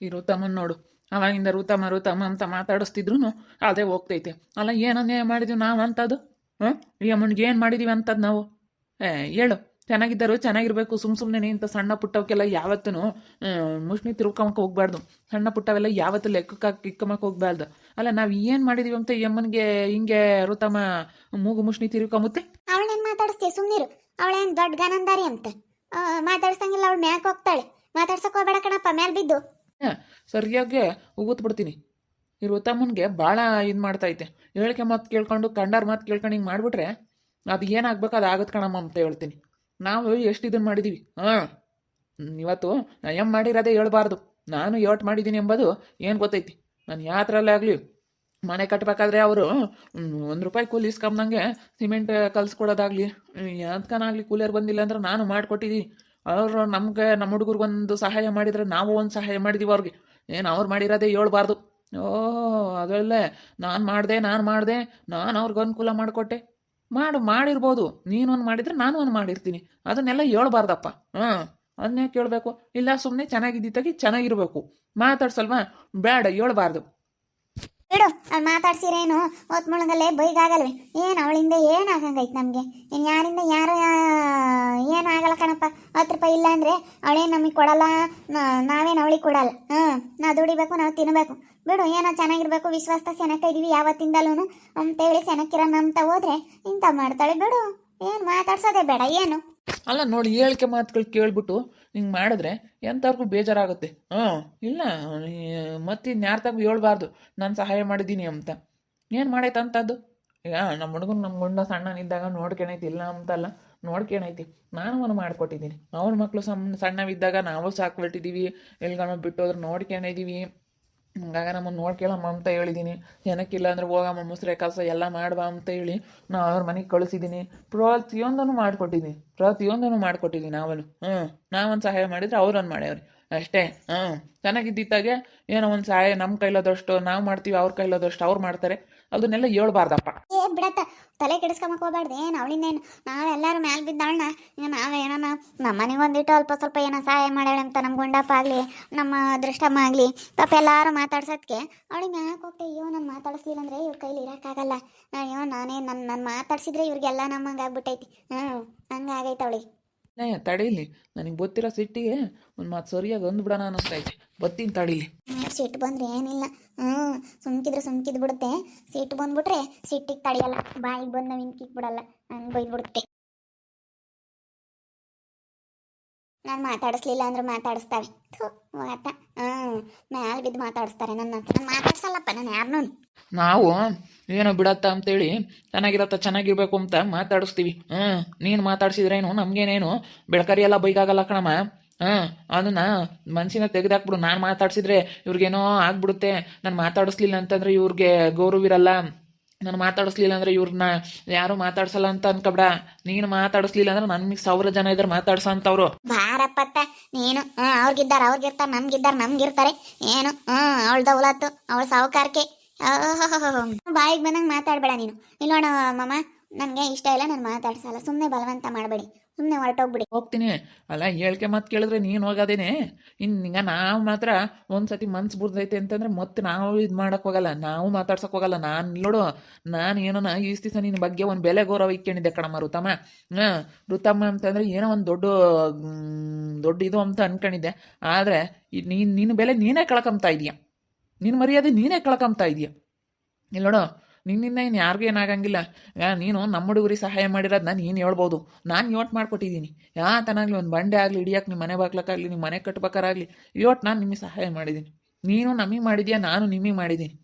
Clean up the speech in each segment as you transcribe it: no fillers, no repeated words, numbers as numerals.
ಈ ಋತಮ್ಮನ್ ನೋಡು, ಅವಾಗಿಂದ ಋತಮ್ಮ ಋತಮ್ಮ ಅಂತ ಮಾತಾಡಿಸ್ತಿದ್ರು ಅದೇ ಹೋಗ್ತೈತೆ. ಅಲ್ಲ ಏನು ಅನ್ಯಾಯ ಮಾಡಿದೀವಿ ನಾವು ಅಂಥದ್ದು? ಈ ಅಮ್ಮನಿಗೆ ಏನು ಮಾಡಿದೀವಿ ಅಂಥದ್ದು ನಾವು? ಹೇಳು. ಚೆನ್ನಾಗಿದ್ದರು ಚೆನ್ನಾಗಿರ್ಬೇಕು. ಸುಮ್ಮನೆ ಇಂಥ ಸಣ್ಣ ಪುಟ್ಟವಕ್ಕೆಲ್ಲ ಯಾವತ್ತೂ ಮುಷ್ಣಿ ತಿರ್ಕೊಂಬಕ್ಕೆ ಹೋಗ್ಬಾರ್ದು. ಸಣ್ಣ ಪುಟ್ಟವೆಲ್ಲ ಯಾವತ್ತೂ ಲೆಕ್ಕಕ್ಕೆ ಇಕ್ಕಮಕ್ಕೆ ಹೋಗ್ಬಾರ್ದು. ಅಲ್ಲ ನಾವು ಏನು ಮಾಡಿದೀವಿ ಅಂತ ಈ ಅಮ್ಮನಿಗೆ ಹಿಂಗೆ ಋತಮ್ಮ ಮೂಗು ಮುಷ್ಣಿ ತಿರ್ಕೊಂಬತ್ತೆ? ಅವಳೇನು ಮಾತಾಡಿಸ್ತೀಯ? ಸುಮ್ಮನಿರು. ಅವಳೇನು ದೊಡ್ಡ ಗನಂದಾರಿ ಅಂತ ಮಾತಾಡ್ಸಂಗಿಲ್ಲ. ಅವಳು ಮ್ಯಾಕ್ ಹೋಗ್ತಾಳೆ. ಮಾತಾಡ್ಸಕ್ ಹೋಗ್ಬೇಡ ಕಣಪ್ಪ, ಮ್ಯಾಲ್ ಬಿದ್ದು. ಸರಿಯಾಗಿ ಉಗುತ್ ಬಿಡ್ತೀನಿ. ಈ ಋತಮ್ಮನಿಗೆ ಭಾಳ ಇದು ಮಾಡ್ತೈತೆ. ಹೇಳಿಕೆ ಮಾತು ಕೇಳ್ಕೊಂಡು ಕಂಡಾರ ಮಾತು ಕೇಳ್ಕೊಂಡು ಹಿಂಗೆ ಮಾಡಿಬಿಟ್ರೆ ಅದು ಏನಾಗಬೇಕು ಅದು ಆಗತ್ತೆ ಕಣಮ್ಮ ಅಂತ ಹೇಳ್ತೀನಿ. ನಾವು ಎಷ್ಟು ಇದನ್ನು ಮಾಡಿದ್ದೀವಿ. ಇವತ್ತು ನಯಂ ಮಾಡಿರೋದೇ ಹೇಳ್ಬಾರ್ದು. ನಾನು ಯೋಟ್ ಮಾಡಿದ್ದೀನಿ ಎಂಬುದು ಏನು ಗೊತ್ತೈತಿ. ನಾನು ಯಾತ್ರಲ್ಲೇ ಆಗಲಿ ಮನೆ ಕಟ್ಟಬೇಕಾದ್ರೆ ಅವರು ₹1 ಕೂಲಿ ಇಸ್ಕೊಂಬಂಗೆ ಸಿಮೆಂಟ್ ಕಲ್ಸ್ಕೊಡೋದಾಗಲಿ ಯಾವ್ದಕ್ಕನಾಗಲಿ ಕೂಲಿಯರ್ ಬಂದಿಲ್ಲ ಅಂದ್ರೆ ನಾನು ಮಾಡಿಕೊಟ್ಟಿದ್ದೀನಿ. ಅವರು ನಮಗೆ ನಮ್ಮ ಹುಡುಗರಿಗೊಂದು ಸಹಾಯ ಮಾಡಿದರೆ ನಾವು ಒಂದು ಸಹಾಯ ಮಾಡಿದ್ದೀವಿ ಅವ್ರಿಗೆ. ಏನು ಅವ್ರು ಮಾಡಿರೋದೇ ಹೇಳ್ಬಾರ್ದು. ಅದರಲ್ಲೇ ನಾನು ಅವ್ರಿಗೆ ಅನುಕೂಲ ಮಾಡಿಕೊಟ್ಟೆ. ಮಾಡಿರ್ಬೋದು. ನೀನೊಂದು ಮಾಡಿದರೆ ನಾನು ಒಂದು ಮಾಡಿರ್ತೀನಿ. ಅದನ್ನೆಲ್ಲ ಹೇಳ್ಬಾರ್ದಪ್ಪ. ಅದನ್ನೇ ಕೇಳಬೇಕು. ಇಲ್ಲ ಸುಮ್ಮನೆ ಚೆನ್ನಾಗಿದ್ದಿತ್ತಾಗಿ ಚೆನ್ನಾಗಿರ್ಬೇಕು. ಮಾತಾಡ್ಸಲ್ವಾ? ಬೇಡ, ಹೇಳ್ಬಾರ್ದು. ಬಿಡು, ಅಲ್ಲಿ ಮಾತಾಡ್ಸಿರೇನು ಹೊತ್ತು ಮುಳುಗಲ್ಲೇ ಬೈಗಾಗಲ್ವೇ? ಏನು ಅವಳಿಂದ ಏನಾಗಂಗೈತೆ ನಮಗೆ? ಇನ್ನು ಯಾರಿಂದ ಯಾರು ಏನು ಆಗಲ್ಲ ಕಣಪ್ಪ. ₹10 ಇಲ್ಲ ಅಂದರೆ ಅವಳೇನು ನಮಗೆ ಕೊಡಲ್ಲ, ನಾವೇನು ಅವಳಿಗೆ ಕೊಡಲ್ಲ. ನಾವು ದುಡಿಬೇಕು, ನಾವು ತಿನ್ನಬೇಕು. ಬಿಡು, ಏನೋ ಚೆನ್ನಾಗಿರ್ಬೇಕು, ವಿಶ್ವಾಸ ಸೆನಕ ಇದೀವಿ ಯಾವತ್ತಿಂದಲೂ ಅಂತೇಳಿ ಸೆನಕ್ಕಿರ ನಂಬ್ತ ಹೋದ್ರೆ ಇಂಥ ಮಾಡ್ತಾಳೆ. ಬಿಡು, ಏನು ಮಾತಾಡ್ಸೋದೇ ಬೇಡ. ಏನು ಅಲ್ಲ ನೋಡಿ, ಹೇಳಿಕೆ ಮಾತುಗಳು ಕೇಳ್ಬಿಟ್ಟು ಹಿಂಗೆ ಮಾಡಿದ್ರೆ ಎಂಥವ್ರಿಗೂ ಬೇಜಾರಾಗುತ್ತೆ. ಇಲ್ಲ ಮತ್ತೆ ಇನ್ಯಾರ್ತಾಗೂ ಹೇಳ್ಬಾರ್ದು ನಾನು ಸಹಾಯ ಮಾಡಿದ್ದೀನಿ ಅಂತ. ಏನು ಮಾಡೈತೆ ಅಂಥದ್ದು? ಈಗ ನಮ್ಮ ಹುಡುಗನ ನಮ್ಮ ಗುಂಡ ಸಣ್ಣನಿದ್ದಾಗ ನೋಡ್ಕೊಳೈತಿ, ಇಲ್ಲ ಅಂತಲ್ಲ, ನೋಡ್ಕೊಳೈತಿ. ನಾನು ಅವನು ಮಾಡಿಕೊಟ್ಟಿದ್ದೀನಿ. ಅವ್ರ ಮಕ್ಕಳು ಸಣ್ಣವಿದ್ದಾಗ ನಾವು ಸಾಕ್ಬಿಟ್ಟಿದ್ದೀವಿ. ಎಲ್ಗಮ್ಮ ಬಿಟ್ಟೋದ್ರೆ ನೋಡ್ಕೊಂಡಿದ್ದೀವಿ. ಹಂಗಾಗ ನಮ್ಮನ್ನು ನೋಡ್ಕೊಳ್ಳಮ್ಮ ಅಂತ ಹೇಳಿದ್ದೀನಿ. ಏನಕ್ಕಿಲ್ಲ ಅಂದರೆ ಹೋಗಮ್ಮ ಮುಸ್ರೆ ಕಸ ಎಲ್ಲ ಮಾಡ್ಬಾ ಅಂತ ಹೇಳಿ ನಾವು ಅವ್ರ ಮನೆಗೆ ಕಳಿಸಿದ್ದೀನಿ. ಪ್ರತಿಯೊಂದನ್ನು ಮಾಡಿಕೊಟ್ಟಿದ್ದೀನಿ ನಾವನು. ನಾವೊಂದು ಸಹಾಯ ಮಾಡಿದರೆ ಅವ್ರೊಂದು ಮಾಡ್ಯವ್ರಿ ಅಷ್ಟೇ. ಚೆನ್ನಾಗಿದ್ದಿತ್ತಾಗೆ ಏನೋ ಒಂದು ಸಹಾಯ ನಮ್ಮ ಕೈಲಾದಷ್ಟು ನಾವು ಮಾಡ್ತೀವಿ, ಅವ್ರ ಕೈಲಾದಷ್ಟು ಅವ್ರು ಮಾಡ್ತಾರೆ. ಅದನ್ನೆಲ್ಲ ಹೇಳ್ಬಾರ್ದಪ್ಪ. ಬಿಡತ್ತ, ತಲೆ ಕೆಡಿಸ್ಕೊಂಬಕ್ಕೆ ಹೋಗ್ಬಾರ್ದು. ಏನು ಅವಳಿಂದೇನು ನಾವೆಲ್ಲರೂ ಮ್ಯಾಲೆ ಬಿದ್ದಾಳನ್ನ ನಾವೇನೋ ನಮ್ಮ ಮನೆಗೆ ಒಂದಿಟ್ಟು ಅಲ್ಪ ಸ್ವಲ್ಪ ಏನೋ ಸಹಾಯ ಮಾಡ್ಯಾಳ ಅಂತ ನಮ್ಮ ಗುಂಡಪ್ಪ ಆಗಲಿ ನಮ್ಮ ದೃಷ್ಟಮ್ಮ ಆಗಲಿ ಪಾಪ ಎಲ್ಲರೂ ಮಾತಾಡ್ಸೋದಕ್ಕೆ ಅವಳಿಗೆ ಮ್ಯಾಕೆ ಹೋಗ್ತೆ. ಅಯ್ಯೋ ನಾನು ಮಾತಾಡಿಸ್ಲಿಲ್ಲ ಅಂದರೆ ಇವ್ರ ಕೈಲಿ ಇರೋಕ್ಕಾಗಲ್ಲ. ಅಯ್ಯೋ ನಾನೇ ನನ್ನ ಮಾತಾಡ್ಸಿದ್ರೆ ಇವ್ರಿಗೆಲ್ಲ ನಮ್ಮಂಗೆ ಆಗ್ಬಿಟ್ಟೈತಿ. ಹಂಗೆ ಆಗೈತೆ ಅವಳಿಗೆ. ತಡೀಲಿ, ನನಗೆ ಗೊತ್ತಿರೋ ಸಿಟ್ಟಿಗೆ ಒಂದು ಮಾತು ಸರಿಯಾಗಿ ಅಂದ್ಬಿಡೋಣ ಅನ್ನಿಸ್ತೈತೆ. ಬತ್ತೀನಿ ತಡೀಲಿ. ಸಿಟ್ಟು ಬಂದ್ರೆ ಏನಿಲ್ಲ, ಸುಮ್ಕಿದ್ ಬಿಡುತ್ತೆ. ಸಿಟ್ಟು ಬಂದ್ಬಿಟ್ರೆ ಸಿಟ್ಟಿಗೆ ತಡೆಯಲ್ಲ, ಬಾಯಿಗೆ ಬಂದು ನಾವು ಇನ್ಕಿಕ್ ಬಿಡಲ್ಲ, ಹಂಗೆ ಬೈದ್ಬಿಡುತ್ತೆ. ನಾನು ಮಾತಾಡಿಸ್ಲಿಲ್ಲ ಅಂದ್ರೆ ಮಾತಾಡಿಸ್ತಾವೆ. ಆತ ಮ್ಯಾಲೆ ಬಿದ್ದು ಮಾತಾಡಿಸ್ತಾರೆ. ನಾನು ಮಾತಾಡ್ಸಲ್ಲಪ್ಪ, ನಾನು ಯಾರನ್ನೂ. ನಾವು ಏನೋ ಬಿಡತ್ತ ಅಂತೇಳಿ ಚೆನ್ನಾಗಿರ್ಬೇಕು ಅಂತ ಮಾತಾಡಿಸ್ತೀವಿ. ನೀನು ಮಾತಾಡ್ಸಿದ್ರೇನು ನಮಗೇನೇನು ಬೆಳಕರಿ ಎಲ್ಲ ಬೈಗಾಗಲ್ಲ ಕಣಮ್ಮ. ಅದನ್ನ ಮನ್ಸಿನ ತೆಗೆದಾಕ್ಬಿಡು. ನಾನು ಮಾತಾಡ್ಸಿದ್ರೆ ಇವ್ರಿಗೇನೋ ಆಗ್ಬಿಡುತ್ತೆ. ನಾನು ಮಾತಾಡಿಸ್ಲಿಲ್ಲ ಅಂತಂದ್ರೆ ಇವ್ರಿಗೆ ಗೌರವಿರಲ್ಲ. ನಾನು ಮಾತಾಡಿಸ್ಲಿಲ್ಲ ಅಂದ್ರೆ ಇವ್ರನ್ನ ಯಾರು ಮಾತಾಡ್ಸಲ್ಲ ಅಂತ ಅನ್ಕಬೇಡ. ನೀನು ಮಾತಾಡಿಸ್ಲಿಲ್ಲ ಅಂದ್ರೆ ನನ್ಗೆ 1000 ಜನ ಇದ್ದಾರೆ ಮಾತಾಡ್ಸ ಅಂತವ್ರು. ಬಾರಪ್ಪತ್ತ ನೀನು. ಅವ್ರಿಗಿರ್ತಾರೆ, ನಮ್ಗಿರ್ತಾರೆ. ಏನು ಅವಳ ದೌಲತ್ತು, ಅವಳ ಸಾವುಕಾರಿಕೆ. ಬಾಯಿಗೆ ಬಂದಂಗೆ ಮಾತಾಡಬೇಡ ನೀನು. ಇಲ್ಲೋಣ ಮಮ್ಮ, ನನಗೆ ಇಷ್ಟ ಇಲ್ಲ, ನಾನು ಮಾತಾಡ್ಸಲ್ಲ. ಸುಮ್ಮನೆ ಬಲವಂತ ಮಾಡಬೇಡಿ, ಸುಮ್ಮನೆ ಹೊರಟೋಗ್ಬಿಡಿ. ಹೋಗ್ತೀನಿ. ಅಲ್ಲ ಹೇಳಿಕೆ ಮಾತು ಕೇಳಿದ್ರೆ ನೀನು ಹೋಗೋದೇನೆ. ಈಗ ನಾವು ಮಾತ್ರ ಒಂದ್ಸತಿ ಮನ್ಸು ಬುರ್ದೈತೆ ಅಂತಂದ್ರೆ ಮತ್ತೆ ನಾವು ಇದು ಮಾಡೋಕ್ಕೆ ಹೋಗಲ್ಲ, ನಾವು ಮಾತಾಡ್ಸೋಕೆ ಹೋಗಲ್ಲ. ನಾನು ಏನೋ ಈ ದಿವಸ ನಿನ್ನ ಬಗ್ಗೆ ಒಂದು ಬೆಲೆ ಗೌರವ ಇಕ್ಕೊಂಡಿದ್ದೆ ಕಣಮ್ಮ ಋತಮ್ಮ ಅಂತಂದ್ರೆ ಏನೋ ಒಂದು ದೊಡ್ಡ ಇದು ಅಂತ ಅನ್ಕೊಂಡಿದ್ದೆ. ಆದರೆ ನಿನ್ನ ಬೆಲೆ ನೀನೇ ಕಳ್ಕೊಂತಾ ಇದೀಯ, ನಿನ್ನ ಮರ್ಯಾದೆ ನೀನೇ ಕಳ್ಕೊಂತಾ ಇದೀಯ. ಇಲ್ಲೋಡು, ನಿನ್ನಿಂದ ಇನ್ನು ಯಾರಿಗೂ ಏನಾಗಂಗಿಲ್ಲ. ನೀನು ನಮ್ಮ ಹುಡುಗರಿಗೆ ಸಹಾಯ ಮಾಡಿರೋದನ್ನ ನೀನು ಹೇಳ್ಬೋದು. ನಾನು ಯೋಟ್ ಮಾಡಿಕೊಟ್ಟಿದ್ದೀನಿ. ಯಾತನಾಗಲಿ ಒಂದು ಬಂಡೆ ಆಗಲಿ ಹಿಡಿಯೋಕೆ, ನಿಮ್ಮ ಮನೆ ಬಾಗ್ಲಕ್ಕಾಗಲಿ, ನಿಮ್ಮ ಮನೆ ಕಟ್ಬೇಕಾರಾಗಲಿ ಯೋಟ್ ನಾನು ನಿಮಗೆ ಸಹಾಯ ಮಾಡಿದ್ದೀನಿ. ನೀನು ನಮಗೆ ಮಾಡಿದ್ಯಾ, ನಾನು ನಿಮಗೆ ಮಾಡಿದ್ದೀನಿ.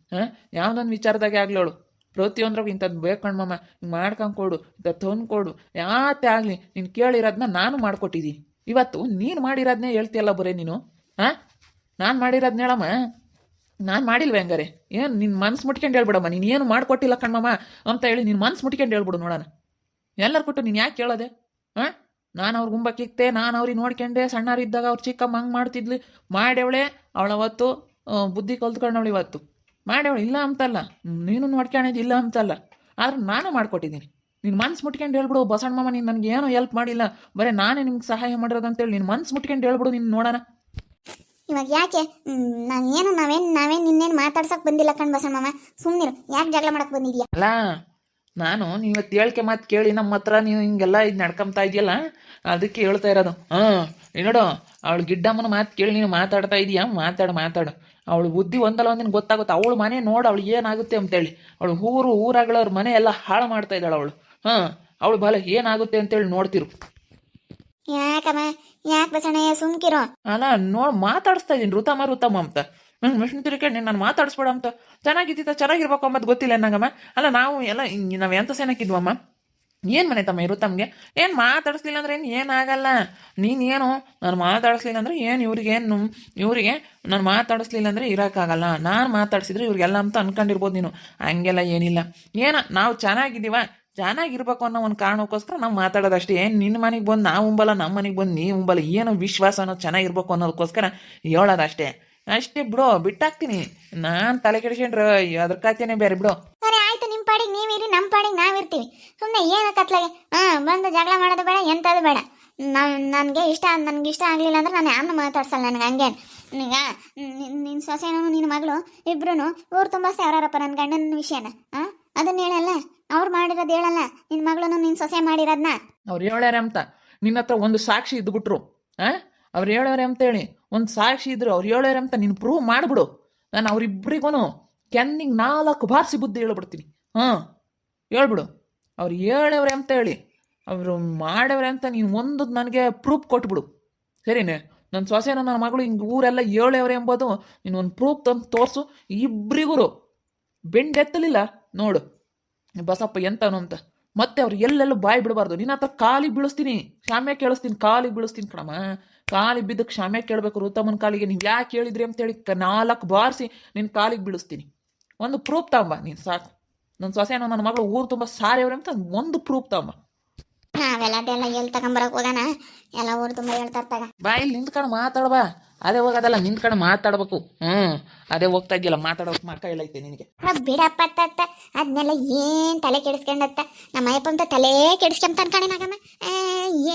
ಯಾವುದೊಂದು ವಿಚಾರದಾಗೆ ಆಗ್ಲೋಳು ಪ್ರತಿಯೊಂದ್ರಾಗ ಇಂಥದ್ದು ಬೇಕಣ್ಮಮ್ಮ, ಹಿಂಗೆ ಮಾಡ್ಕೊಂಡ್ಕೊಡು, ಇಂಥದ್ದು ತಂದ್ಕೊಡು, ಯಾತೆ ಆಗಲಿ ನೀನು ಕೇಳಿರೋದನ್ನ ನಾನು ಮಾಡಿಕೊಟ್ಟಿದ್ದೀನಿ. ಇವತ್ತು ನೀನು ಮಾಡಿರೋದನ್ನೇ ಹೇಳ್ತೀಯಲ್ಲ ಬರೀ ನೀನು. ನಾನು ಮಾಡಿರೋದನ್ನ ಹೇಳಮ್ಮ, ನಾನು ಮಾಡಿಲ್ವೇ ಹಂಗಾರೆ? ಏನು ನಿನ್ನ ಮನ್ಸು ಮುಟ್ಕೊಂಡು ಹೇಳ್ಬಿಡಮ್ಮ, ನೀನು ಏನು ಮಾಡಿಕೊಟ್ಟಿಲ್ಲ ಕಣ್ಮಮ್ಮ ಅಂತ ಹೇಳಿ ನಿನ್ನ ಮನ್ಸು ಮುಟ್ಕೊಂಡು ಹೇಳ್ಬಿಡು ನೋಡೋಣ. ಎಲ್ಲರೂ ಕೊಟ್ಟು ನೀನು ಯಾಕೆ ಕೇಳೋದೆ? ನಾನು ಅವ್ರ ಗುಂಬಕ್ಕಿಕ್ತೆ, ನಾನು ಅವ್ರಿಗೆ ನೋಡ್ಕೊಂಡೆ. ಸಣ್ಣರಿದ್ದಾಗ ಅವ್ರು ಚಿಕ್ಕಮ್ಮ ಹಂಗೆ ಮಾಡ್ತಿದ್ಲಿ, ಮಾಡ್ಯವಳೆ ಅವಳ ಅವತ್ತು ಬುದ್ಧಿ ಕಲ್ತ್ಕೊಂಡವಳು. ಇವತ್ತು ಮಾಡ್ಯವಳು, ಇಲ್ಲ ಅಂತಲ್ಲ, ನೀನು ನೋಡ್ಕೊಂಡಿದ್ದು ಇಲ್ಲ ಅಂತಲ್ಲ, ಆದ್ರೆ ನಾನು ಮಾಡಿಕೊಟ್ಟಿದ್ದೀನಿ. ನಿನ್ನ ಮನ್ಸು ಮುಟ್ಕೊಂಡು ಹೇಳ್ಬಿಡು ಬಸಣ್ಣಮ್ಮ, ನೀನು ನನಗೆ ಏನೂ ಹೆಲ್ಪ್ ಮಾಡಿಲ್ಲ, ಬರೀ ನಾನೇ ನಿಮ್ಗೆ ಸಹಾಯ ಮಾಡಿರೋದಂತೇಳಿ ನಿನ್ನ ಮನ್ಸು ಮುಟ್ಕೊಂಡು ಹೇಳ್ಬಿಡು. ನೀನು ನೋಡೋಣ. ಇವಾಗ ಯಾಕೆ ನಾವೇನು ನಿನ್ನೇನು ಮಾತಾಡ್ಸಕ್ ಬಂದಿಲ್ಲ ಕಣ್ ಬಸಮ್ಮಮ್ಮ. ಸುಮ್ಮನಿರು, ಯಾಕೆ ಜಗಳ ಮಾಡಕ್ ಬಂದಿದ್ಯಾ? ಅಲ್ಲ ನಾನು ನೀವತ್ತು ಹೇಳ್ಕೆ ಮಾತು ಕೇಳಿ ನಮ್ಮ ಹತ್ರ ನೀವು ಹಿಂಗೆಲ್ಲ ಇದು ನಡ್ಕೊಂತಾ ಇದೆಯಲ್ಲ ಅದಕ್ಕೆ ಹೇಳ್ತಾ ಇರೋದು. ನೋಡು, ಅವಳು ಗಿಡ್ಡಮ್ಮನ ಮಾತು ಕೇಳಿ ನೀನು ಮಾತಾಡ್ತಾ ಇದೀಯಾ, ಮಾತಾಡು. ಅವಳು ಬುದ್ಧಿ ಒಂದಲ್ಲ ಒಂದಿನ ಗೊತ್ತಾಗುತ್ತೆ. ಅವಳು ಮನೆ ನೋಡು ಅವಳು ಏನಾಗುತ್ತೆ ಅಂತೇಳಿ. ಅವಳು ಊರಾಗಳವ್ರ ಮನೆ ಎಲ್ಲ ಹಾಳು ಮಾಡ್ತಾ ಇದ್ದಾಳೆ ಅವಳು. ಅವಳು ಬಲ ಏನಾಗುತ್ತೆ ಅಂತೇಳಿ ನೋಡ್ತಿರು. ಯಾಕಮ್ಮ, ಯಾಕೆ ಬಸಣ್ಣಯ್ಯ ಸುಮ್ಕಿರೋ? ಅಲ್ಲ ಮಾತಾಡಿಸ್ತಾ ಇದ್ದೀನಿ ಋತಮ್ಮ ಅಂತ. ನಂಗೆ ಮಿಷನ್ ತಿರ್ಕೊಂಡು ನಾನು ಮಾತಾಡಿಸ್ಬೇಡ ಅಂತ. ಚೆನ್ನಾಗಿರ್ಬೇಕು ಅಂಬದು ಗೊತ್ತಿಲ್ಲ ನಂಗಮ್ಮ. ಅಲ್ಲ ನಾವು ಎಂತ ಸೇನಕ್ಕಿದ್ವಮ್ಮ? ಏನು ಮನೆ ತಮ್ಮ ಇರುತ್ತಮ್ಗೆ ಏನು ಮಾತಾಡಿಸ್ಲಿಲ್ಲ ಅಂದ್ರೆ ಏನಾಗಲ್ಲ. ನೀನೇನು ನಾನು ಮಾತಾಡಿಸ್ಲಿಲ್ಲ ಅಂದರೆ ಏನು ಇವರಿಗೆ ನಾನು ಮಾತಾಡಿಸ್ಲಿಲ್ಲ ಅಂದರೆ ಇರೋಕ್ಕಾಗಲ್ಲ. ನಾನು ಮಾತಾಡಿಸಿದ್ರೆ ಇವ್ರಿಗೆಲ್ಲ ಅಂತ ಅನ್ಕೊಂಡಿರ್ಬೋದು ನೀನು. ಹಂಗೆಲ್ಲ ಏನಿಲ್ಲ. ನಾವು ಚೆನ್ನಾಗಿರ್ಬೇಕು ಅನ್ನೋ ಒಂದು ಕಾರಣಕ್ಕೋಸ್ಕರ ನಾವು ಮಾತಾಡೋದಷ್ಟೇ. ಏನು ನಿನ್ನ ಮನೆಗೆ ಬಂದು ನಾವು ಉಂಬಲ್ಲ, ನಮ್ಮ ಮನೆಗೆ ಬಂದು ನೀವು ಉಂಬಲ್ಲ. ಏನೋ ವಿಶ್ವಾಸ ಅನ್ನೋದು ಚೆನ್ನಾಗಿರ್ಬೇಕು ಅನ್ನೋದಕ್ಕೋಸ್ಕರ ಹೇಳೋದಷ್ಟೇ. ಅಷ್ಟೇ ಬಿಡು, ಬಿಟ್ಟಾಕ್ತೀನಿ. ನಾನು ತಲೆ ಕೆಡಿಸ್ಕೊಂಡ್ರೆ ಅದ್ರ ಕಥೆನೇ ಬೇರೆ ಬಿಡು. ಸರಿ ಆಯ್ತು, ನಿಮ್ಮ ಪಾಡಿಗೆ ನೀವಿರಿ, ನಮ್ಮ ಪಾಡಿಗೆ ನಾವಿರ್ತೀವಿ. ಸುಮ್ಮನೆ ಏನು ಕತ್ಲಾಗೆ ಬಂದು ಜಗಳ ಮಾಡೋದು ಬೇಡ, ಎಂಥದ್ದು ಬೇಡ. ನನಗೆ ಇಷ್ಟ ಆಗಲಿಲ್ಲ ಅಂದ್ರೆ ನಾನು ಯಾರನ್ನೂ ಮಾತಾಡ್ಸಲ್ಲ. ನನಗೆ ಹಂಗೇನು ಈಗ ನಿನ್ನ ಸೊಸೆನೂ ನಿನ್ನ ಮಗಳು ಇಬ್ರು ಊರು ತುಂಬ ಸೇವ್ರಾರಪ್ಪ ನನ್ನ ಗಂಡನ ವಿಷಯನ. ಅದನ್ನ ಹೇಳಲ್ಲ, ಅವ್ರು ಮಾಡಿರೋದು ಹೇಳಲ್ಲ. ನಿನ್ನ ಮಗಳು ನಿನ್ನ ಸೊಸೆ ಮಾಡಿರೋದನ್ನ ಅವ್ರು ಹೇಳ್ಯಾರ ಅಂತ ನಿನ್ನ ಹತ್ರ ಒಂದು ಸಾಕ್ಷಿ ಇದ್ಬಿಟ್ರು. ಅವ್ರು ಹೇಳೋರೆ ಅಂತೇಳಿ ಒಂದು ಸಾಕ್ಷಿ ಇದ್ರು, ಅವ್ರು ಹೇಳೋರೆ ಅಂತ ನೀನು ಪ್ರೂವ್ ಮಾಡಿಬಿಡು. ನಾನು ಅವ್ರಿಬ್ರಿಗೂ ಕೆನ್ನಿಗೆ 4 ಬಾರಿಸಿ ಬುದ್ಧಿ ಹೇಳ್ಬಿಡ್ತೀನಿ. ಹೇಳ್ಬಿಡು, ಅವ್ರು ಹೇಳವ್ರೆ ಅಂತ ಹೇಳಿ, ಅವರು ಮಾಡವ್ರೆ ಅಂತ ನೀನು ಒಂದು ನನಗೆ ಪ್ರೂಫ್ ಕೊಟ್ಬಿಡು. ಸರಿನೇ? ನನ್ನ ಸೊಸೆನ ನನ್ನ ಮಗಳು ಹಿಂಗೆ ಊರೆಲ್ಲ ಹೇಳವ್ರೆ ಎಂಬುದು ನೀನು ಒಂದು ಪ್ರೂಫ್ ತಂದು ತೋರಿಸು. ಇಬ್ಬರಿಗೂ ಬೆಂಡೆತ್ತಲಿಲ್ಲ ನೋಡು ಬಸಪ್ಪ ಎಂತನು ಅಂತ. ಮತ್ತೆ ಅವ್ರು ಎಲ್ಲೆಲ್ಲೂ ಬಾಯಿ ಬಿಡಬಾರ್ದು. ನಿನ್ನ ಹತ್ರ ಕಾಲಿಗೆ ಬೀಳಿಸ್ತೀನಿ, ಕ್ಷಾಮೆ ಕೇಳಿಸ್ತೀನಿ, ಕಾಲಿಗೆ ಬೀಳಿಸ್ತೀನಿ ಕಣಮ್ಮ. ಕಾಲಿಗೆ ಬಿದ್ದಕ್ಕೆ ಕ್ಷಾಮೆ ಕೇಳಬೇಕು. ಋತಮ್ಮನ ಕಾಲಿಗೆ ನೀವು ಯಾಕೆ ಹೇಳಿದ್ರಿ ಅಂತೇಳಿ 4 ಬಾರಿಸಿ ನಿನ್ನ ಕಾಲಿಗೆ ಬೀಳಿಸ್ತೀನಿ. ಒಂದು ಪ್ರೂಫ್ ತಗೊಂಬ ನೀನು ಸಾಕು. ನನ್ನ ಸೊಸೆನೋ ನನ್ನ ಮಗಳು ಊರು ತುಂಬ ಸಾರಿಯವ್ರೆ ಅಂತ ಒಂದು ಪ್ರೂಫ್ ತಗೊಂಬ. ನಾವೆಲ್ಲ ಅದೆಲ್ಲ ಎಲ್ಲಿ ತಗೊಂಬರಕ್ ಹೋಗೋಣ? ಎಲ್ಲ ಊರು ತುಂಬ ಹೇಳ್ತಾ ಬಾಯಲ್ಲಿ ನಿಂತ್ಕೊಂಡು ಮಾತಾಡ್ಬಾ. ಅದೇ ಹೋಗೋದಲ್ಲ, ನಿಂತ್ಕೊಂಡು ಮಾತಾಡ್ಬೇಕು. ಅದೇ ಹೋಗ್ತಾ ಇದೆಯಲ್ಲ ಮಾತಾಡೋಕೆ ಮಕ್ಕ ಹೇಳೈತೆ ನಿನಗೆ. ಬಿಡಪ್ಪ ಅತ್ತ ಅದನ್ನೆಲ್ಲ ಏನು ತಲೆ ಕೆಡಿಸ್ಕೊಂಡತ್ತ. ನಮ್ಮ ಅಯ್ಯಪ್ಪ ಅಂತ ತಲೆ ಕೆಡಿಸ್ಕೊಂತ ಅನ್ಕೊಂಡೇನಾಗಮ್ಮ.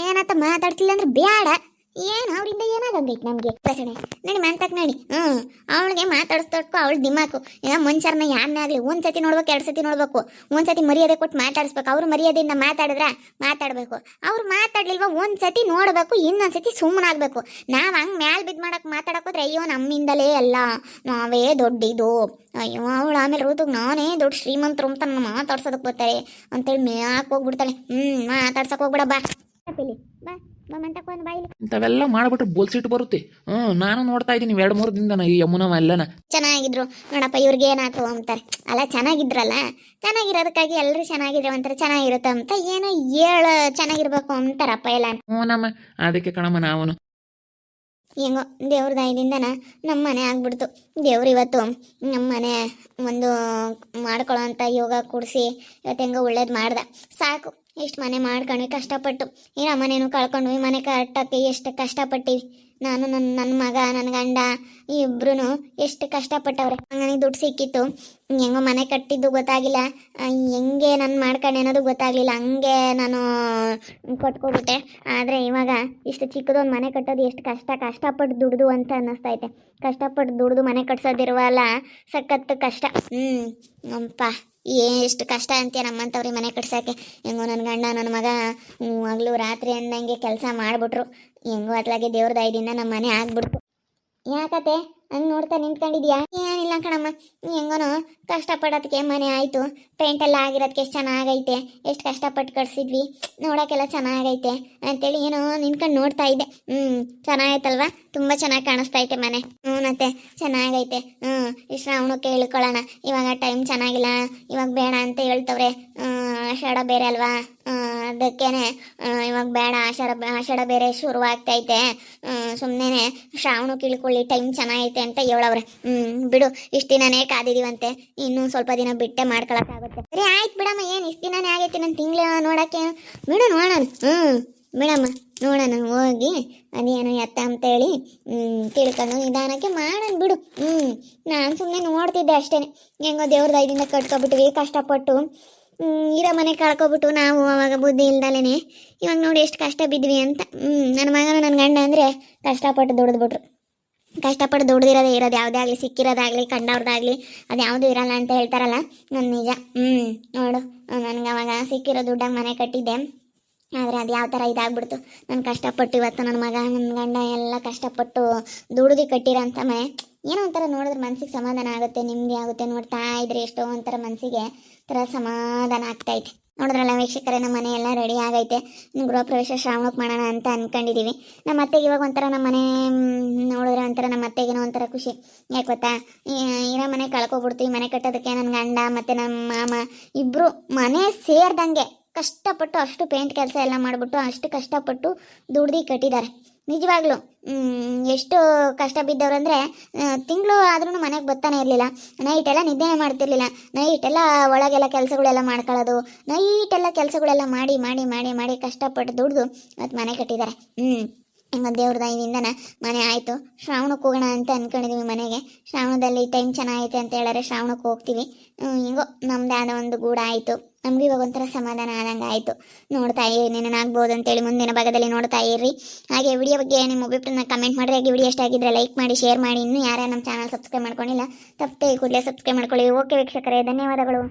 ಏನತ್ತ ಮಾತಾಡ್ತಿಲ್ಲ ಅಂದ್ರೆ ಬೇಡ. ಏನು ಅವರಿಂದ ಏನಾಗಂಗೈತೆ ನಮಗೆ ಪ್ರಶ್ನೆ ನಡಿ ಮಂತಕ್ ನಡಿ. ಅವಳಿಗೆ ಮಾತಾಡಿಸ್ದಕ್ಕೂ ಅವಳು ದಿಮಾಕು. ಈಗ ಮನುಷ್ಯರನ್ನ ಯಾರನ್ನೇ ಆಗಲಿ ಒಂದ್ಸತಿ ನೋಡ್ಬೇಕು, 2 ಸತಿ ನೋಡ್ಬೇಕು. ಒಂದ್ಸತಿ ಮರ್ಯಾದೆ ಕೊಟ್ಟು ಮಾತಾಡಿಸ್ಬೇಕು. ಅವ್ರು ಮರ್ಯಾದೆಯಿಂದ ಮಾತಾಡಬೇಕು. ಅವ್ರು ಮಾತಾಡ್ಲಿಲ್ವ ಒಂದ್ಸತಿ ನೋಡ್ಬೇಕು, ಇನ್ನೊಂದ್ಸತಿ ಸುಮ್ಮನಾಗಬೇಕು. ನಾವು ಹಂಗೆ ಮ್ಯಾಲ್ ಬಿದ್ದು ಮಾತಾಡಕ್ ಹೋದ್ರೆ ಅಯ್ಯೋ ನಮ್ಮಿಂದಲೇ ಅಲ್ಲ, ನಾವೇ ದೊಡ್ಡಿದು, ಅಯ್ಯೋ ಅವಳು ಆಮೇಲೆ ಋತುಗೆ ನಾನೇ ದೊಡ್ಡ ಶ್ರೀಮಂತರು ಅಂತ ನನ್ನ ಮಾತಾಡ್ಸೋದಕ್ಕೆ ಬರ್ತಾರೆ ಅಂತೇಳಿ ಮ್ಯಾಕ್ ಹೋಗ್ಬಿಡ್ತಾಳೆ. ಮಾತಾಡ್ಸಕ್ ಹೋಗ್ಬಿಡ ಬಾ ಬಾ ಇಂಥವೆಲ್ಲ ಮಾಡ್ಬಿಟ್ರೆ ಬೋಲ್ಸಿಟ್ಟು ಬರುತ್ತೆ. ನಾನು ನೋಡ್ತಾ ಇದ್ದೀನಿ 2-3 ದಿನದ ಈ ಯಮುನಾ ಎಲ್ಲನ ಚೆನ್ನಾಗಿದ್ರು ನೋಡಪ್ಪ. ಇವ್ರಿಗೆ ಏನಾಯ್ತು ಅಂತಾರೆ. ಅಲ್ಲ ಚೆನ್ನಾಗಿದ್ರಲ್ಲ, ಚೆನ್ನಾಗಿರೋದಕ್ಕಾಗಿ ಎಲ್ಲರೂ ಚೆನ್ನಾಗಿದ್ರು ಅಂತಾರೆ, ಚೆನ್ನಾಗಿರುತ್ತೆ ಅಂತ ಏನೋ ಚೆನ್ನಾಗಿರ್ಬೇಕು ಅಂತಾರಪ್ಪ ಎಲ್ಲ. ನಮ್ಮ ಅದಕ್ಕೆ ಕಣಮ್ಮ ನಾವನು ಹೆಂಗೋ ದೇವ್ರ ದಯದಿಂದನ ನಮ್ಮ ಮನೆ ಆಗ್ಬಿಡ್ತು. ದೇವ್ರು ಇವತ್ತು ನಮ್ಮ ಮನೆ ಒಂದು ಮಾಡ್ಕೊಳ್ಳೋ ಅಂತ ಯೋಗ ಕೂಡಿಸಿ ಇವತ್ತು ಹೆಂಗೋ ಒಳ್ಳೇದು ಮಾಡ್ದ. ಸಾಕು, ಎಷ್ಟು ಮನೆ ಮಾಡ್ಕೊಂಡ್ವಿ ಕಷ್ಟಪಟ್ಟು. ಈ ಮನೇನು ಕಳ್ಕೊಂಡ್ವಿ, ಮನೆ ಕಟ್ಟಕ್ಕೆ ಎಷ್ಟು ಕಷ್ಟಪಟ್ಟಿವಿ. ನಾನು ನನ್ನ ಮಗ ನನ್ನ ಗಂಡ ಇಬ್ರು ಎಷ್ಟು ಕಷ್ಟಪಟ್ಟವ್ರೆ. ನನಗೆ ದುಡ್ಡು ಸಿಕ್ಕಿತ್ತು, ಹೆಂಗೋ ಮನೆ ಕಟ್ಟಿದ್ದು ಗೊತ್ತಾಗಿಲ್ಲ, ಹೆಂಗೆ ನಾನು ಮಾಡ್ಕೊಂಡೆ ಅನ್ನೋದು ಗೊತ್ತಾಗಲಿಲ್ಲ. ಹಂಗೆ ನಾನು ಕೊಟ್ಕೋಬಿಟ್ಟೆ. ಆದರೆ ಇವಾಗ ಇಷ್ಟು ಚಿಕ್ಕದೊಂದು ಮನೆ ಕಟ್ಟೋದು ಎಷ್ಟು ಕಷ್ಟಪಟ್ಟು ದುಡ್ದು ಅಂತ ಅನ್ನಿಸ್ತೈತೆ. ಕಷ್ಟಪಟ್ಟು ದುಡ್ದು ಮನೆ ಕಟ್ಸೋದಿರುವಲ್ಲ ಸಖತ್ತು ಕಷ್ಟ. ಅಪ್ಪ ಎಷ್ಟು ಕಷ್ಟ ಅಂತೀಯ ನಮ್ಮಂಥವ್ರಿಗೆ ಮನೆ ಕಟ್ಸೋಕ್ಕೆ. ಹೆಂಗೋ ನನ್ನ ಗಂಡ ನನ್ನ ಮಗ ಹಗಲು ರಾತ್ರಿ ಅಂದಂಗೆ ಕೆಲಸ ಮಾಡಿಬಿಟ್ರು. ಹೆಂಗೋ ಅತ್ಲಾಗೆ ದೇವ್ರ ದಯದಿಂದ ನಮ್ಮ ಮನೆ ಆಗ್ಬಿಡ್ತು. ಯಾಕತ್ತೆ ಹಂಗೆ ನೋಡ್ತಾ ನಿಂತ್ಕೊಂಡಿದ್ಯಾ? ಏನಿಲ್ಲ ಕಣಮ್ಮ, ಹೆಂಗೋನು ಕಷ್ಟಪಡೋದಕ್ಕೆ ಮನೆ ಆಯಿತು. ಪೇಂಟೆಲ್ಲ ಆಗಿರೋದಕ್ಕೆ ಎಷ್ಟು ಚೆನ್ನಾಗೈತೆ, ಎಷ್ಟು ಕಷ್ಟಪಟ್ಟು ಕಟ್ಸಿದ್ವಿ, ನೋಡೋಕ್ಕೆಲ್ಲ ಚೆನ್ನಾಗೈತೆ ಅಂತೇಳಿ ಏನೋ ನಿಂತ್ಕೊಂಡು ನೋಡ್ತಾ ಇದ್ದೆ. ಚೆನ್ನಾಗೈತಲ್ವಾ? ತುಂಬ ಚೆನ್ನಾಗಿ ಕಾಣಿಸ್ತೈತೆ ಮನೆ. ಮತ್ತೆ ಚೆನ್ನಾಗೈತೆ. ಇಷ್ಟು ಅವನು ಕೇಳ್ಕೊಳ್ಳೋಣ. ಇವಾಗ ಟೈಮ್ ಚೆನ್ನಾಗಿಲ್ಲ, ಇವಾಗ ಬೇಡ ಅಂತ ಹೇಳ್ತವ್ರೆ. ಆಷಾಢ ಬೇರೆ ಅಲ್ವಾ, ಅದಕ್ಕೇನೆ ಇವಾಗ ಬೇಡ, ಆಷಾಢ ಬೇರೆ ಶುರುವಾಗ್ತೈತೆ, ಸುಮ್ಮನೆ ಶ್ರಾವಣ ಕೀಳ್ಕೊಳ್ಳಿ, ಟೈಮ್ ಚೆನ್ನಾಗೈತೆ ಅಂತ ಹೇಳವ್ರೆ. ಬಿಡು, ಇಷ್ಟು ದಿನನೇ ಕಾದಿದೀವಂತೆ, ಇನ್ನೂ ಸ್ವಲ್ಪ ದಿನ ಬಿಟ್ಟೆ ಮಾಡ್ಕೊಳಕ್ಕಾಗುತ್ತೆ. ಸರಿ ಆಯ್ತು ಬಿಡಮ್ಮ, ಏನು ಇಷ್ಟು ದಿನನೇ ಆಗೈತಿ ನನ್ನ ತಿಂಗಳು ನೋಡೋಕ್ಕೆ. ಬಿಡು ನೋಡೋಣ. ಬಿಡಮ್ಮ ನೋಡೋಣ, ಹೋಗಿ ಅದೇನು ಎತ್ತ ಅಂತೇಳಿ ತಿಳ್ಕೊಂಡು ನಿಧಾನಕ್ಕೆ ಮಾಡೋಣ ಬಿಡು. ನಾನು ಸುಮ್ಮನೆ ನೋಡ್ತಿದ್ದೆ ಅಷ್ಟೇ. ಹೆಂಗೋ ದೇವ್ರ ದಯದಿಂದ ಕಟ್ಕೊಬಿಟ್ವಿ ಕಷ್ಟಪಟ್ಟು. ಇರೋ ಮನೆ ಕಳ್ಕೊಬಿಟ್ಟು ನಾವು ಅವಾಗ ಬುದ್ಧಿ ಇಲ್ದಲೇ ಇವಾಗ ನೋಡಿ ಎಷ್ಟು ಕಷ್ಟ ಬಿದ್ವಿ ಅಂತ. ನನ್ನ ಮಗನ ನನ್ನ ಗಂಡ ಅಂದರೆ ಕಷ್ಟಪಟ್ಟು ದುಡಿದ್ಬಿಟ್ರು. ಕಷ್ಟಪಟ್ಟು ದುಡ್ದಿರೋದೇ ಇರೋದು, ಯಾವುದೇ ಆಗಲಿ ಸಿಕ್ಕಿರೋದಾಗಲಿ ಕಂಡವ್ರದ್ದಾಗಲಿ ಅದು ಯಾವುದೂ ಇರಲ್ಲ ಅಂತ ಹೇಳ್ತಾರಲ್ಲ, ನನ್ನ ನಿಜ. ನೋಡು, ನನಗೆ ಅವಾಗ ಸಿಕ್ಕಿರೋ ದುಡ್ಡಾಗ ಮನೆ ಕಟ್ಟಿದ್ದೆ, ಆದರೆ ಅದು ಯಾವ ಥರ ಇದಾಗ್ಬಿಡ್ತು. ನಾನು ಕಷ್ಟಪಟ್ಟು ಇವತ್ತು ನನ್ನ ಮಗ ನನ್ನ ಗಂಡ ಎಲ್ಲ ಕಷ್ಟಪಟ್ಟು ದುಡ್ದು ಕಟ್ಟಿರೋಂಥ ಮನೆ ಏನೋ ಒಂಥರ ನೋಡಿದ್ರೆ ಮನಸ್ಸಿಗೆ ಸಮಾಧಾನ ಆಗುತ್ತೆ, ನೆಮ್ಮದಿ ಆಗುತ್ತೆ. ನೋಡ್ತಾ ಇದ್ರೆ ಎಷ್ಟೋ ಒಂಥರ ಮನಸ್ಸಿಗೆ ಥರ ಸಮಾಧಾನ ಆಗ್ತೈತೆ. ನೋಡಿದ್ರಲ್ಲ ವೀಕ್ಷಕರೇ, ನಮ್ಮ ಮನೆ ಎಲ್ಲ ರೆಡಿ ಆಗೈತೆ. ಇನ್ನು ಗೃಹ ಪ್ರವೇಶ ಶ್ರಾವಣಕ್ಕೆ ಮಾಡೋಣ ಅಂತ ಅಂದ್ಕೊಂಡಿದ್ದೀವಿ. ನಮ್ಮ ಅತ್ತೆಗೆ ಇವಾಗ ಒಂಥರ ನಮ್ಮ ಮನೆ ನೋಡಿದ್ರೆ ಒಂಥರ ನಮ್ಮ ಅತ್ತೆಗೇನೋ ಒಂಥರ ಖುಷಿ. ಯಾಕೆ ಗೊತ್ತಾ, ಇರೋ ಮನೆ ಕಳ್ಕೊಬಿಡ್ತೀವಿ, ಮನೆ ಕಟ್ಟೋದಕ್ಕೆ ನನ್ನ ಗಂಡ ಮತ್ತು ನಮ್ಮ ಮಾಮ ಇಬ್ಬರು ಮನೆ ಸೇರಿದಂಗೆ ಕಷ್ಟಪಟ್ಟು ಅಷ್ಟು ಪೇಂಟ್ ಕೆಲಸ ಎಲ್ಲ ಮಾಡಿಬಿಟ್ಟು ಅಷ್ಟು ಕಷ್ಟಪಟ್ಟು ದುಡ್ದು ಕಟ್ಟಿದ್ದಾರೆ. ನಿಜವಾಗ್ಲೂ ಎಷ್ಟು ಕಷ್ಟ ಬಿದ್ದವ್ರು ಅಂದರೆ, ತಿಂಗಳು ಆದ್ರೂ ಮನೆಗೆ ಬರ್ತಾನೆ ಇರಲಿಲ್ಲ. ನೈಟೆಲ್ಲ ನಿದ್ದೆನೇ ಮಾಡ್ತಿರ್ಲಿಲ್ಲ. ನೈಟೆಲ್ಲ ಒಳಗೆಲ್ಲ ಕೆಲಸಗಳೆಲ್ಲ ಮಾಡ್ಕೊಳ್ಳೋದು, ನೈಟೆಲ್ಲ ಕೆಲಸಗಳೆಲ್ಲ ಮಾಡಿ ಮಾಡಿ ಮಾಡಿ ಮಾಡಿ ಕಷ್ಟಪಟ್ಟು ದುಡ್ದು ಮತ್ತು ಮನೆ ಕಟ್ಟಿದ್ದಾರೆ. ಹಿಂಗೆ ದೇವ್ರ ದಯದಿಂದನ ಮನೆ ಆಯಿತು. ಶ್ರಾವಣಕ್ಕೆ ಹೋಗೋಣ ಅಂತ ಅಂದ್ಕೊಂಡಿದ್ದೀವಿ ಮನೆಗೆ. ಶ್ರಾವಣದಲ್ಲಿ ಟೈಮ್ ಚೆನ್ನಾಗೈತೆ ಅಂತ ಹೇಳಿದ್ರೆ ಶ್ರಾವಣಕ್ಕೆ ಹೋಗ್ತೀವಿ. ಹಿಂಗೋ ನಮ್ಮದೇ ಆದ ಒಂದು ಗೂಡು ಆಯಿತು. ನಮಗೂ ಇವಾಗ ಒಂಥರ ಸಮಾಧಾನ ಆದಂಗೆ ಆಯಿತು. ನೋಡ್ತಾ ಇರಿ, ಏನೇನಾಗ್ಬೋದು ಅಂತೇಳಿ ಮುಂದಿನ ಭಾಗದಲ್ಲಿ ನೋಡ್ತಾ ಇರ್ರಿ. ಹಾಗೆ ವಿಡಿಯೋ ಬಗ್ಗೆ ನಿಮ್ಮ ಒಬ್ಬೊಬ್ಬರನ್ನ ಕಮೆಂಟ್ ಮಾಡಿರಿ. ಹಾಗೆ ವಿಡಿಯೋ ಇಷ್ಟ ಆಗಿದ್ದರೆ ಲೈಕ್ ಮಾಡಿ, ಶೇರ್ ಮಾಡಿ. ಇನ್ನೂ ಯಾರ್ಯಾರು ನಮ್ಮ ಚಾನಲ್ ಸಬ್ಸ್ಕ್ರೈಬ್ ಮಾಡ್ಕೊಂಡಿಲ್ಲ ತಪ್ಪದೆ ಕೂಡಲೇ ಸಬ್ಸ್ಕ್ರೈಬ್ ಮಾಡ್ಕೊಳ್ಳಿ. ಓಕೆ ವೀಕ್ಷಕರೇ, ಧನ್ಯವಾದಗಳು.